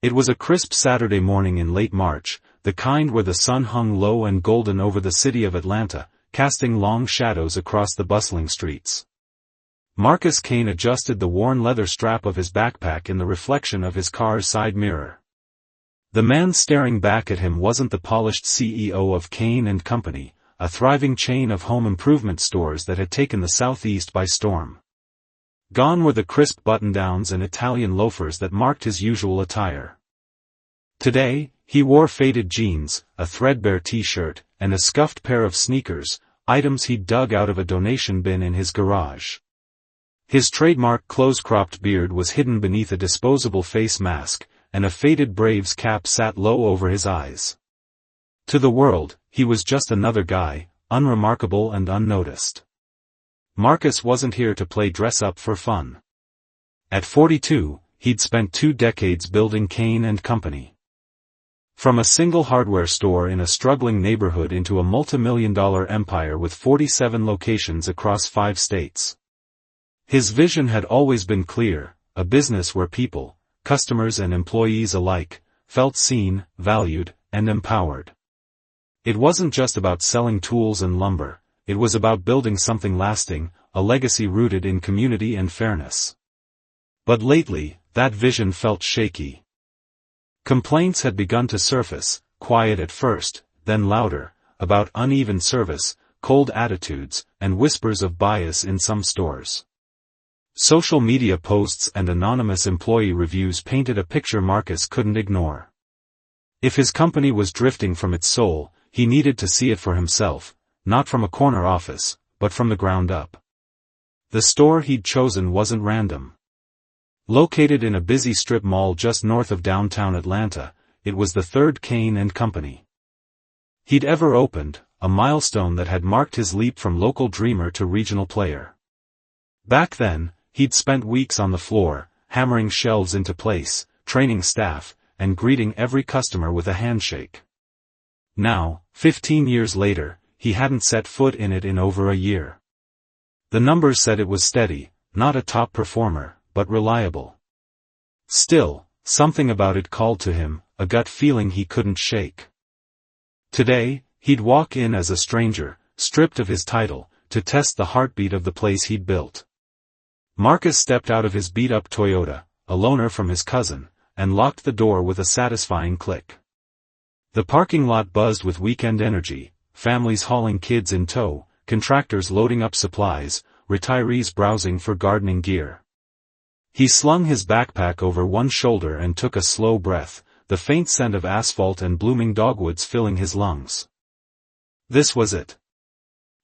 It was a crisp Saturday morning in late March, the kind where the sun hung low and golden over the city of Atlanta, casting long shadows across the bustling streets. Marcus Kane adjusted the worn leather strap of his backpack in the reflection of his car's side mirror. The man staring back at him wasn't the polished CEO of Kane & Company, a thriving chain of home improvement stores that had taken the Southeast by storm. Gone were the crisp button-downs and Italian loafers that marked his usual attire. Today, he wore faded jeans, a threadbare t-shirt, and a scuffed pair of sneakers, items he'd dug out of a donation bin in his garage. His trademark close-cropped beard was hidden beneath a disposable face mask, and a faded Braves cap sat low over his eyes. To the world, he was just another guy, unremarkable and unnoticed. Marcus wasn't here to play dress-up for fun. At 42, he'd spent 2 decades building Kane & Company. From a single hardware store in a struggling neighborhood into a multi-million-dollar empire with 47 locations across 5 states. His vision had always been clear, a business where people, customers and employees alike, felt seen, valued, and empowered. It wasn't just about selling tools and lumber, it was about building something lasting, a legacy rooted in community and fairness. But lately, that vision felt shaky. Complaints had begun to surface, quiet at first, then louder, about uneven service, cold attitudes, and whispers of bias in some stores. Social media posts and anonymous employee reviews painted a picture Marcus couldn't ignore. If his company was drifting from its soul, he needed to see it for himself, not from a corner office, but from the ground up. The store he'd chosen wasn't random. Located in a busy strip mall just north of downtown Atlanta, it was the third Kane & Company he'd ever opened, a milestone that had marked his leap from local dreamer to regional player. Back then, he'd spent weeks on the floor, hammering shelves into place, training staff, and greeting every customer with a handshake. Now, 15 years later, he hadn't set foot in it in over a year. The numbers said it was steady, not a top performer, but reliable. Still, something about it called to him, a gut feeling he couldn't shake. Today, he'd walk in as a stranger, stripped of his title, to test the heartbeat of the place he'd built. Marcus stepped out of his beat-up Toyota, a loaner from his cousin, and locked the door with a satisfying click. The parking lot buzzed with weekend energy, families hauling kids in tow, contractors loading up supplies, retirees browsing for gardening gear. He slung his backpack over one shoulder and took a slow breath, the faint scent of asphalt and blooming dogwoods filling his lungs. This was it.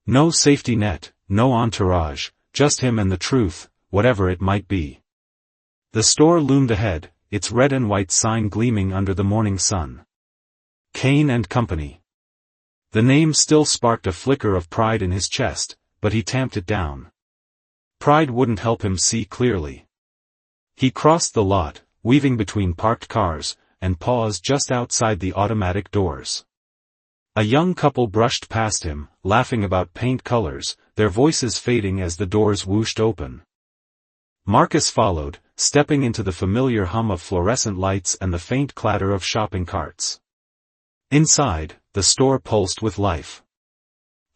No safety net, no entourage, just him and the truth, whatever it might be. The store loomed ahead, its red and white sign gleaming under the morning sun. Kane & Company. The name still sparked a flicker of pride in his chest, but he tamped it down. Pride wouldn't help him see clearly. He crossed the lot, weaving between parked cars, and paused just outside the automatic doors. A young couple brushed past him, laughing about paint colors, their voices fading as the doors whooshed open. Marcus followed, stepping into the familiar hum of fluorescent lights and the faint clatter of shopping carts. Inside, the store pulsed with life.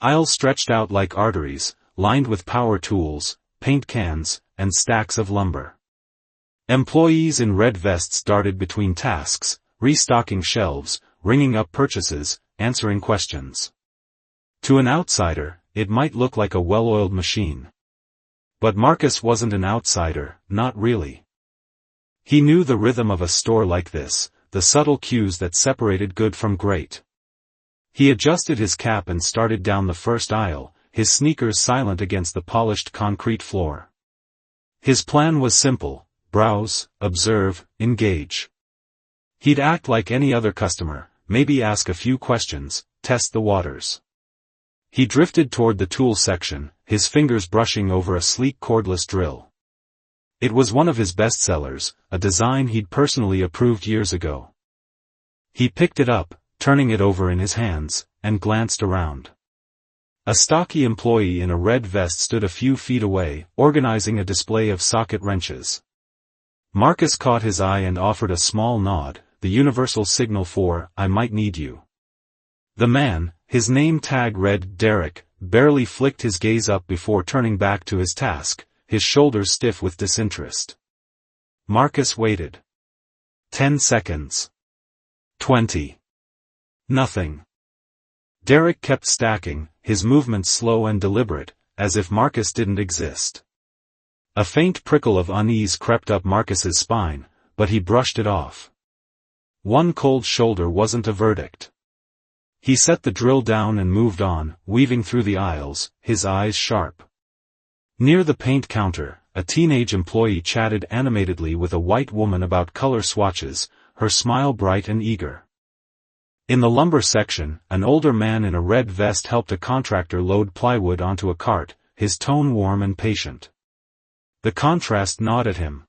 Aisles stretched out like arteries, lined with power tools, paint cans, and stacks of lumber. Employees in red vests darted between tasks, restocking shelves, ringing up purchases, answering questions. To an outsider, it might look like a well-oiled machine. But Marcus wasn't an outsider, not really. He knew the rhythm of a store like this, the subtle cues that separated good from great. He adjusted his cap and started down the first aisle, his sneakers silent against the polished concrete floor. His plan was simple: browse, observe, engage. He'd act like any other customer, maybe ask a few questions, test the waters. He drifted toward the tool section, his fingers brushing over a sleek cordless drill. It was one of his bestsellers, a design he'd personally approved years ago. He picked it up, turning it over in his hands, and glanced around. A stocky employee in a red vest stood a few feet away, organizing a display of socket wrenches. Marcus caught his eye and offered a small nod, the universal signal for, "I might need you." The man, his name tag read Derek, barely flicked his gaze up before turning back to his task, his shoulders stiff with disinterest. Marcus waited. 10 seconds. 20. Nothing. Derek kept stacking, his movements slow and deliberate, as if Marcus didn't exist. A faint prickle of unease crept up Marcus's spine, but he brushed it off. One cold shoulder wasn't a verdict. He set the drill down and moved on, weaving through the aisles, his eyes sharp. Near the paint counter, a teenage employee chatted animatedly with a white woman about color swatches, her smile bright and eager. In the lumber section, an older man in a red vest helped a contractor load plywood onto a cart, his tone warm and patient. The contrast gnawed at him.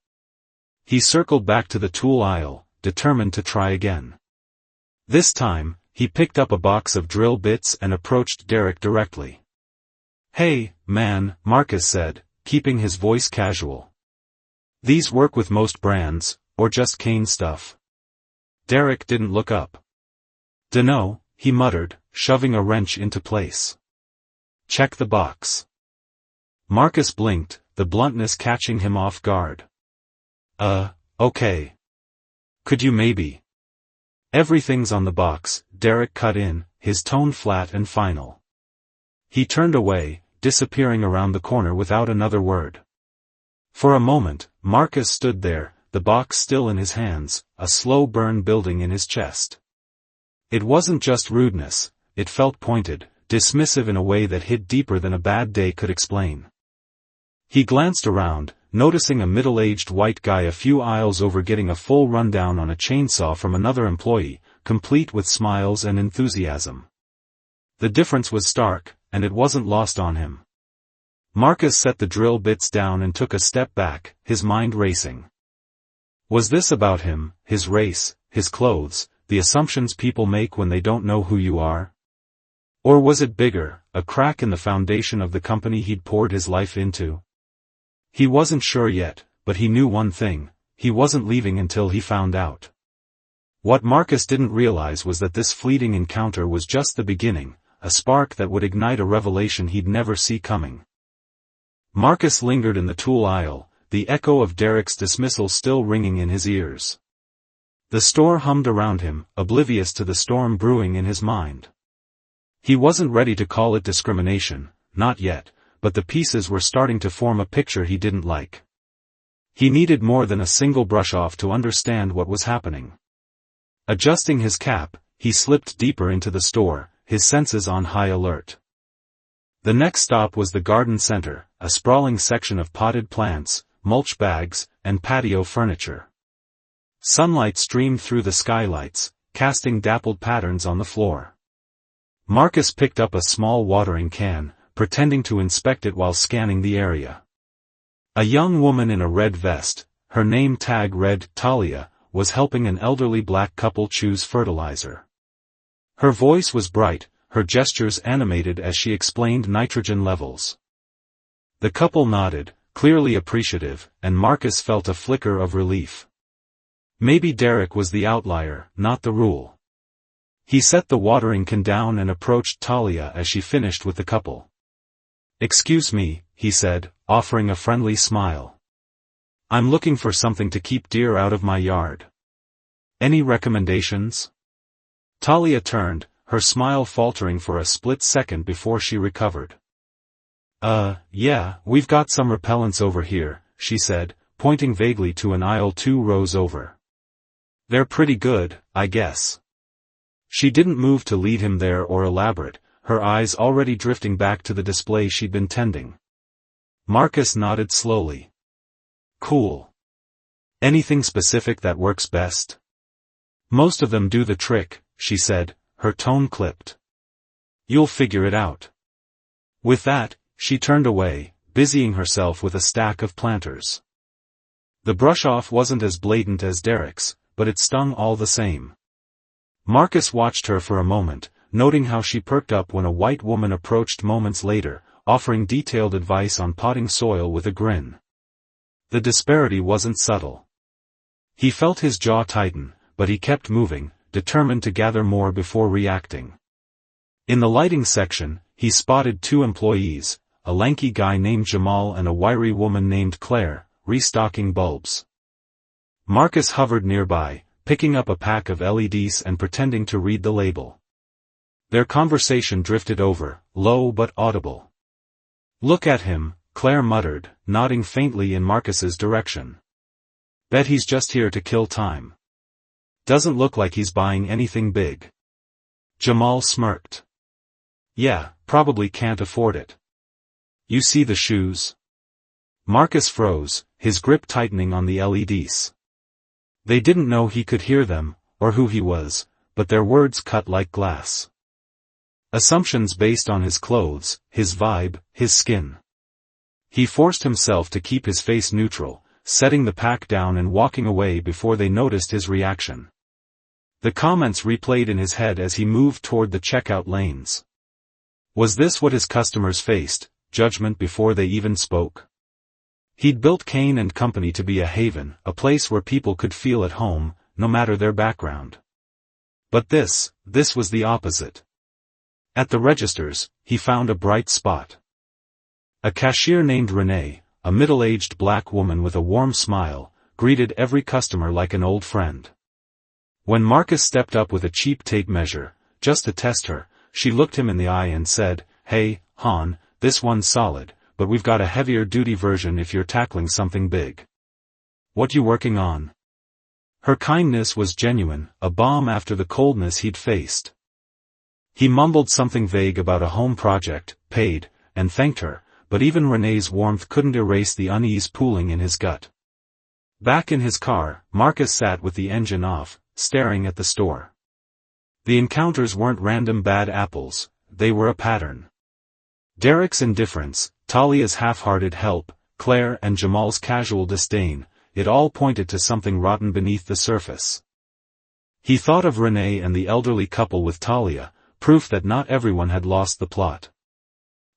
He circled back to the tool aisle, determined to try again. This time, he picked up a box of drill bits and approached Derek directly. "Hey, man," Marcus said, keeping his voice casual. "These work with most brands, or just Kane stuff?" Derek didn't look up. "Dunno," he muttered, shoving a wrench into place. "Check the box." Marcus blinked, the bluntness catching him off guard. Okay. Could you maybe?" "Everything's on the box," Derek cut in, his tone flat and final. He turned away, disappearing around the corner without another word. For a moment, Marcus stood there, the box still in his hands, a slow burn building in his chest. It wasn't just rudeness, it felt pointed, dismissive in a way that hit deeper than a bad day could explain. He glanced around, noticing a middle-aged white guy a few aisles over getting a full rundown on a chainsaw from another employee, complete with smiles and enthusiasm. The difference was stark, and it wasn't lost on him. Marcus set the drill bits down and took a step back, his mind racing. Was this about him, his race, his clothes, the assumptions people make when they don't know who you are? Or was it bigger, a crack in the foundation of the company he'd poured his life into? He wasn't sure yet, but he knew one thing, he wasn't leaving until he found out. What Marcus didn't realize was that this fleeting encounter was just the beginning, a spark that would ignite a revelation he'd never see coming. Marcus lingered in the tool aisle, the echo of Derek's dismissal still ringing in his ears. The store hummed around him, oblivious to the storm brewing in his mind. He wasn't ready to call it discrimination, not yet, but the pieces were starting to form a picture he didn't like. He needed more than a single brush-off to understand what was happening. Adjusting his cap, he slipped deeper into the store, his senses on high alert. The next stop was the garden center, a sprawling section of potted plants, mulch bags, and patio furniture. Sunlight streamed through the skylights, casting dappled patterns on the floor. Marcus picked up a small watering can, pretending to inspect it while scanning the area. A young woman in a red vest, her name tag read Talia, was helping an elderly black couple choose fertilizer. Her voice was bright, her gestures animated as she explained nitrogen levels. The couple nodded, clearly appreciative, and Marcus felt a flicker of relief. Maybe Derek was the outlier, not the rule. He set the watering can down and approached Talia as she finished with the couple. "Excuse me," he said, offering a friendly smile. "I'm looking for something to keep deer out of my yard. Any recommendations?" Talia turned, her smile faltering for a split second before she recovered. Yeah, we've got some repellents over here," she said, pointing vaguely to an aisle 2 rows over. "They're pretty good, I guess." She didn't move to lead him there or elaborate, her eyes already drifting back to the display she'd been tending. Marcus nodded slowly. "Cool. Anything specific that works best?" "Most of them do the trick," she said, her tone clipped. "You'll figure it out." With that, she turned away, busying herself with a stack of planters. The brush-off wasn't as blatant as Derek's, but it stung all the same. Marcus watched her for a moment, noting how she perked up when a white woman approached moments later, offering detailed advice on potting soil with a grin. The disparity wasn't subtle. He felt his jaw tighten, but he kept moving, determined to gather more before reacting. In the lighting section, he spotted two employees, a lanky guy named Jamal and a wiry woman named Claire, restocking bulbs. Marcus hovered nearby, picking up a pack of LEDs and pretending to read the label. Their conversation drifted over, low but audible. "Look at him," Claire muttered, nodding faintly in Marcus's direction. "Bet he's just here to kill time. Doesn't look like he's buying anything big." Jamal smirked. "Yeah, probably can't afford it. You see the shoes?" Marcus froze, his grip tightening on the LEDs. They didn't know he could hear them, or who he was, but their words cut like glass. Assumptions based on his clothes, his vibe, his skin. He forced himself to keep his face neutral, setting the pack down and walking away before they noticed his reaction. The comments replayed in his head as he moved toward the checkout lanes. Was this what his customers faced, judgment before they even spoke? He'd built Kane & Company to be a haven, a place where people could feel at home, no matter their background. But this was the opposite. At the registers, he found a bright spot. A cashier named Renee, a middle-aged black woman with a warm smile, greeted every customer like an old friend. When Marcus stepped up with a cheap tape measure, just to test her, she looked him in the eye and said, "Hey, hon, this one's solid, but we've got a heavier-duty version if you're tackling something big. What you working on?" Her kindness was genuine, a balm after the coldness he'd faced. He mumbled something vague about a home project, paid, and thanked her, but even Renee's warmth couldn't erase the unease pooling in his gut. Back in his car, Marcus sat with the engine off, staring at the store. The encounters weren't random bad apples, they were a pattern. Derek's indifference, Talia's half-hearted help, Claire and Jamal's casual disdain, it all pointed to something rotten beneath the surface. He thought of Renee and the elderly couple with Talia, proof that not everyone had lost the plot.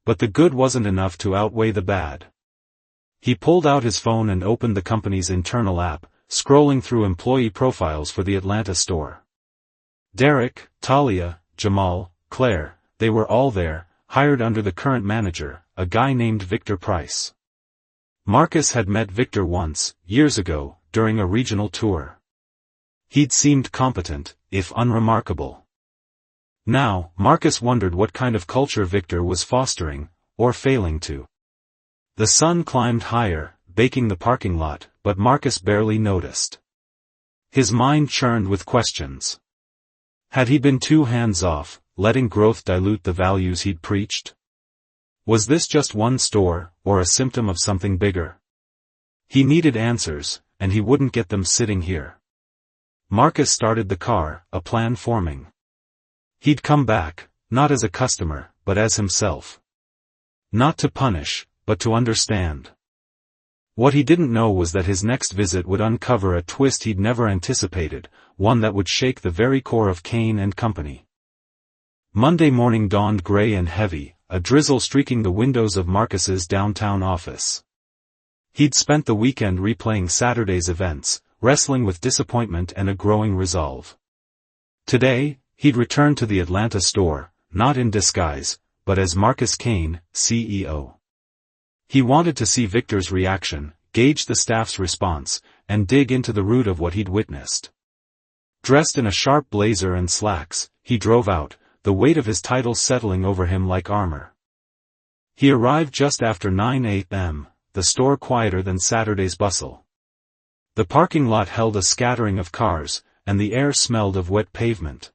But the good wasn't enough to outweigh the bad. He pulled out his phone and opened the company's internal app, scrolling through employee profiles for the Atlanta store. Derek, Talia, Jamal, Claire, they were all there, hired under the current manager, a guy named Victor Price. Marcus had met Victor once, years ago, during a regional tour. He'd seemed competent, if unremarkable. Now, Marcus wondered what kind of culture Victor was fostering, or failing to. The sun climbed higher, baking the parking lot, but Marcus barely noticed. His mind churned with questions. Had he been too hands-off, letting growth dilute the values he'd preached? Was this just one store, or a symptom of something bigger? He needed answers, and he wouldn't get them sitting here. Marcus started the car, a plan forming. He'd come back, not as a customer, but as himself. Not to punish, but to understand. What he didn't know was that his next visit would uncover a twist he'd never anticipated, one that would shake the very core of Kane & Company. Monday morning dawned gray and heavy, a drizzle streaking the windows of Marcus's downtown office. He'd spent the weekend replaying Saturday's events, wrestling with disappointment and a growing resolve. Today, he'd returned to the Atlanta store, not in disguise, but as Marcus Kane, CEO. He wanted to see Victor's reaction, gauge the staff's response, and dig into the root of what he'd witnessed. Dressed in a sharp blazer and slacks, he drove out, the weight of his title settling over him like armor. He arrived just after 9 a.m., the store quieter than Saturday's bustle. The parking lot held a scattering of cars, and the air smelled of wet pavement.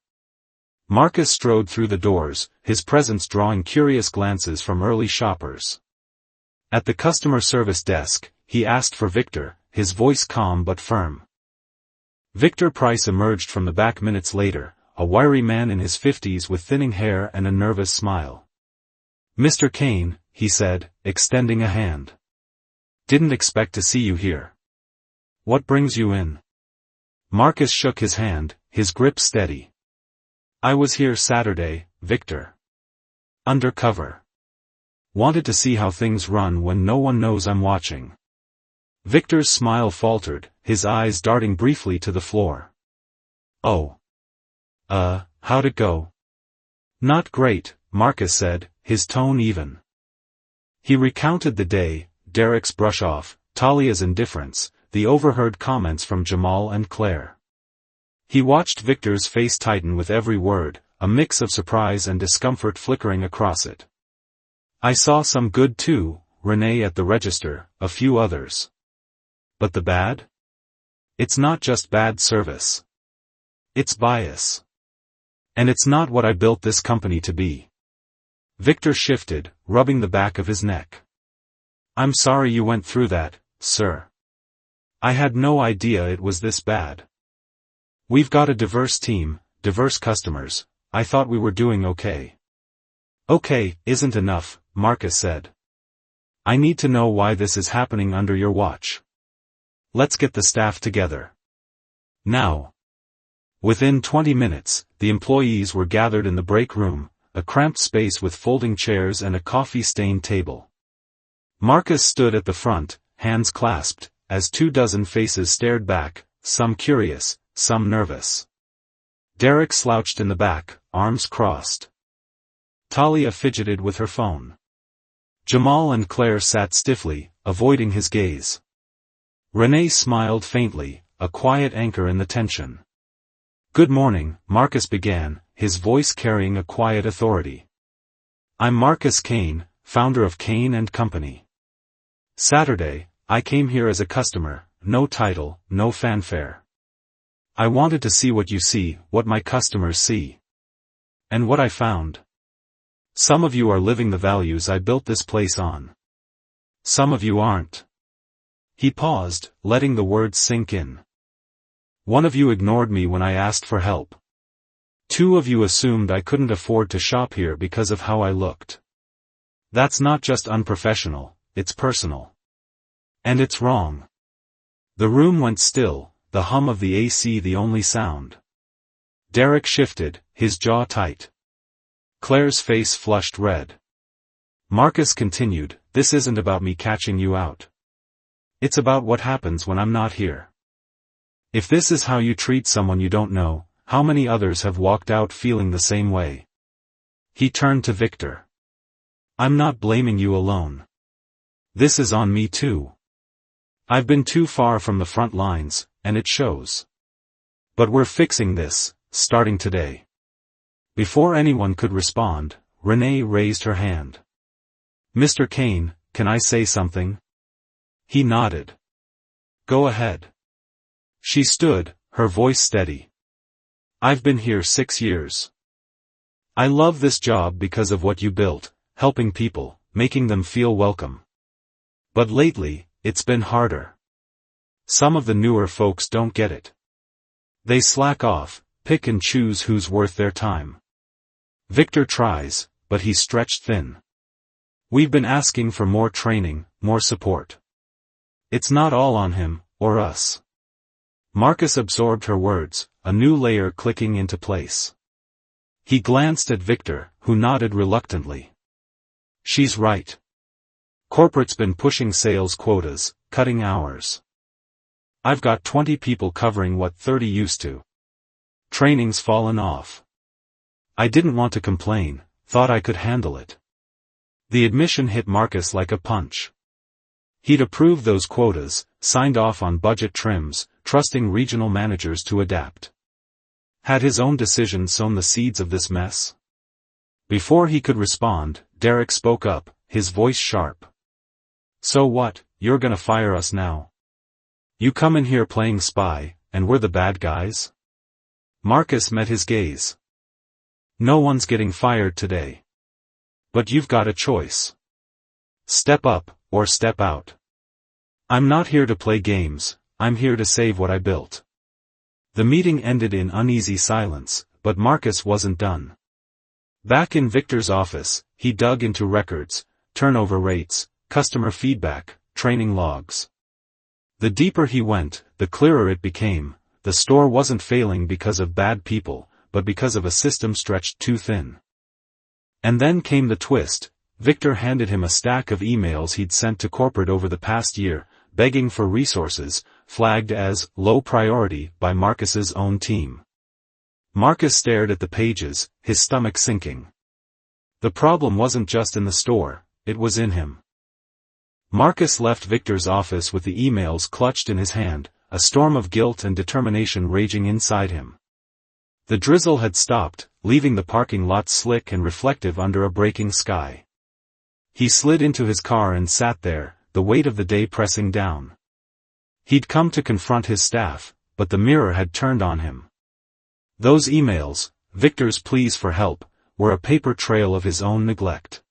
Marcus strode through the doors, his presence drawing curious glances from early shoppers. At the customer service desk, he asked for Victor, his voice calm but firm. Victor Price emerged from the back minutes later, a wiry man in his 50s with thinning hair and a nervous smile. "Mr. Kane," he said, extending a hand. "Didn't expect to see you here. What brings you in?" Marcus shook his hand, his grip steady. "I was here Saturday, Victor. Undercover. Wanted to see how things run when no one knows I'm watching." Victor's smile faltered, his eyes darting briefly to the floor. Oh. How'd it go? Not great, Marcus said, his tone even. He recounted the day, Derek's brush off, Talia's indifference, the overheard comments from Jamal and Claire. He watched Victor's face tighten with every word, a mix of surprise and discomfort flickering across it. I saw some good too, Renee at the register, a few others. But the bad? It's not just bad service. It's bias. And it's not what I built this company to be. Victor shifted, rubbing the back of his neck. I'm sorry you went through that, sir. I had no idea it was this bad. We've got a diverse team, diverse customers. I thought we were doing okay. Okay, isn't enough, Marcus said. I need to know why this is happening under your watch. Let's get the staff together. Now. Within 20 minutes, the employees were gathered in the break room, a cramped space with folding chairs and a coffee-stained table. Marcus stood at the front, hands clasped, as 24 faces stared back, some curious, some nervous. Derek slouched in the back, arms crossed. Talia fidgeted with her phone. Jamal and Claire sat stiffly, avoiding his gaze. Renee smiled faintly, a quiet anchor in the tension. Good morning, Marcus began, his voice carrying a quiet authority. I'm Marcus Kane, founder of Kane & Company. Saturday, I came here as a customer, no title, no fanfare. I wanted to see what you see, what my customers see. And what I found. Some of you are living the values I built this place on. Some of you aren't. He paused, letting the words sink in. One of you ignored me when I asked for help. 2 of you assumed I couldn't afford to shop here because of how I looked. That's not just unprofessional, it's personal. And it's wrong. The room went still, the hum of the AC the only sound. Derek shifted, his jaw tight. Claire's face flushed red. Marcus continued, this isn't about me catching you out. It's about what happens when I'm not here. If this is how you treat someone you don't know, how many others have walked out feeling the same way? He turned to Victor. I'm not blaming you alone. This is on me too. I've been too far from the front lines, and it shows. But we're fixing this, starting today. Before anyone could respond, Renee raised her hand. Mr. Kane, can I say something? He nodded. Go ahead. She stood, her voice steady. I've been here 6 years. I love this job because of what you built, helping people, making them feel welcome. But lately, it's been harder. Some of the newer folks don't get it. They slack off, pick and choose who's worth their time. Victor tries, but he's stretched thin. We've been asking for more training, more support. It's not all on him, or us. Marcus absorbed her words, a new layer clicking into place. He glanced at Victor, who nodded reluctantly. She's right. Corporate's been pushing sales quotas, cutting hours. I've got 20 people covering what 30 used to. Training's fallen off. I didn't want to complain, thought I could handle it. The admission hit Marcus like a punch. He'd approved those quotas, signed off on budget trims, trusting regional managers to adapt. Had his own decision sown the seeds of this mess? Before he could respond, Derek spoke up, his voice sharp. So what, you're gonna fire us now? You come in here playing spy, and we're the bad guys? Marcus met his gaze. No one's getting fired today. But you've got a choice. Step up, or step out. I'm not here to play games, I'm here to save what I built. The meeting ended in uneasy silence, but Marcus wasn't done. Back in Victor's office, he dug into records, turnover rates, customer feedback, training logs. The deeper he went, the clearer it became, the store wasn't failing because of bad people, but because of a system stretched too thin. And then came the twist. Victor handed him a stack of emails he'd sent to corporate over the past year, begging for resources, flagged as low priority by Marcus's own team. Marcus stared at the pages, his stomach sinking. The problem wasn't just in the store, it was in him. Marcus left Victor's office with the emails clutched in his hand, a storm of guilt and determination raging inside him. The drizzle had stopped, leaving the parking lot slick and reflective under a breaking sky. He slid into his car and sat there, the weight of the day pressing down. He'd come to confront his staff, but the mirror had turned on him. Those emails, Victor's pleas for help, were a paper trail of his own neglect.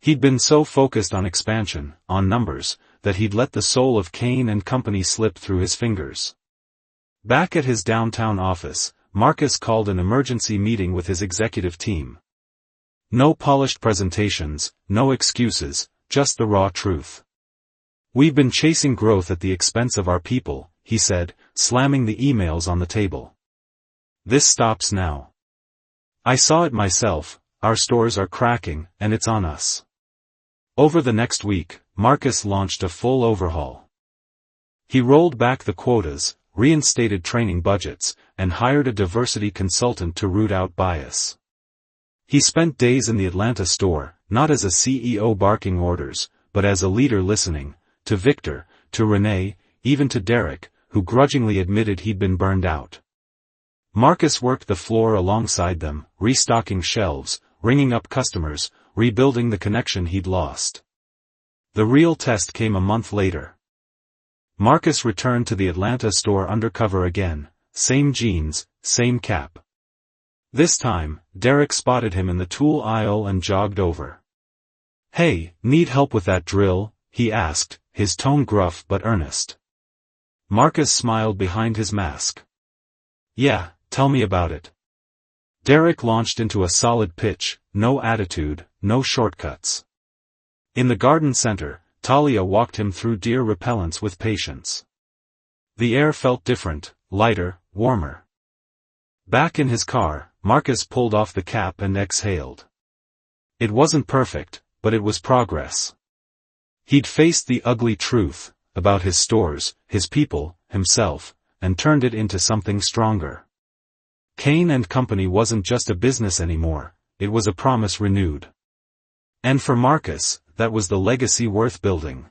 He'd been so focused on expansion, on numbers, that he'd let the soul of Kane and Company slip through his fingers. Back at his downtown office, Marcus called an emergency meeting with his executive team. No polished presentations, no excuses, just the raw truth. "We've been chasing growth at the expense of our people," he said, slamming the emails on the table. "This stops now. I saw it myself, our stores are cracking, and it's on us." Over the next week, Marcus launched a full overhaul. He rolled back the quotas, reinstated training budgets, and hired a diversity consultant to root out bias. He spent days in the Atlanta store, not as a CEO barking orders, but as a leader listening, to Victor, to Renee, even to Derek, who grudgingly admitted he'd been burned out. Marcus worked the floor alongside them, restocking shelves, ringing up customers, rebuilding the connection he'd lost. The real test came a month later. Marcus returned to the Atlanta store undercover again, same jeans, same cap. This time, Derek spotted him in the tool aisle and jogged over. "Hey, need help with that drill?" he asked, his tone gruff but earnest. Marcus smiled behind his mask. "Yeah, tell me about it." Derek launched into a solid pitch, no attitude, no shortcuts. In the garden center, Talia walked him through deer repellents with patience. The air felt different, lighter, warmer. Back in his car, Marcus pulled off the cap and exhaled. It wasn't perfect, but it was progress. He'd faced the ugly truth, about his stores, his people, himself, and turned it into something stronger. Kane and Company wasn't just a business anymore, it was a promise renewed. And for Marcus, that was the legacy worth building.